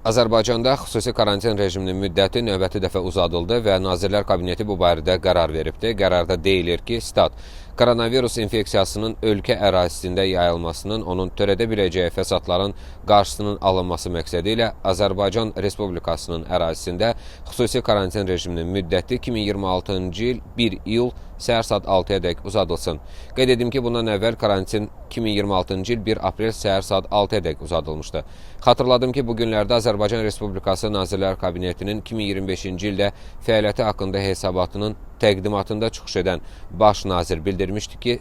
Azərbaycanda xüsusi karantin rejiminin müddəti növbəti dəfə uzadıldı və Nazirlər Kabineti bu barədə qərar veribdir. Qərarda deyilir ki, koronavirus infeksiyasının ölkə ərazisində yayılmasının, onun törədə biləcəyi fəsadların qarşısının alınması məqsədi ilə Azərbaycan Respublikasının ərazisində xüsusi karantin rejiminin müddəti 2026-cı il 1 iyul səhər saat 6-ya dək uzadılsın. Qeyd edim ki, bundan əvvəl karantin 2026-cı il 1 aprel səhər saat 6-ya dək uzadılmışdı. Xatırladım ki, bu günlərdə Azərbaycan Respublikası Nazirlər Kabinetinin 2025-ci ildə fəaliyyəti haqqında hesabatının təqdimatında çıxış edən baş nazir bildirmişdi ki,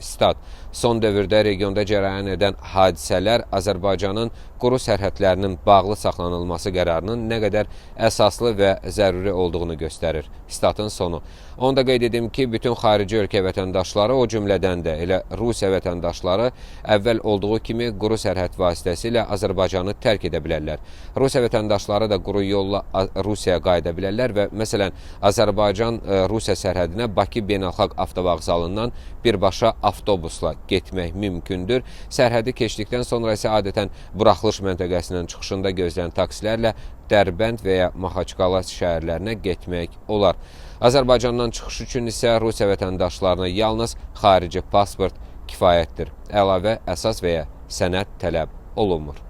son dövrdə regionda cərəyan edən hadisələr Azərbaycanın quru sərhədlərinin bağlı saxlanılması qərarının nə qədər əsaslı və zəruri olduğunu göstərir. Statın sonu. Onu da qeyd edim ki, bütün xarici ölkə vətəndaşları, o cümlədən də elə Rusiya vətəndaşları əvvəl olduğu kimi quru sərhəd vasitəsilə Azərbaycanı tərk edə bilərlər. Rusiya vətəndaşları da quru yolla Rusiyaya qayıda bilərlər və məsələn, Azərbaycan-Rusiya sərhədinə Bakı Beynəlxalq Avtovağzalından birbaşa avtobusla getmək mümkündür. Sərhədi keçdikdən sonra isə adətən buraxılış məntəqəsinin çıxışında gözləyən taksilərlə Dərbənd və ya Mahaçqala şəhərlərinə getmək olar. Azərbaycandan çıxış üçün isə Rusiya vətəndaşlarına yalnız xarici pasport kifayətdir. Əlavə əsas və ya sənəd tələb olunmur.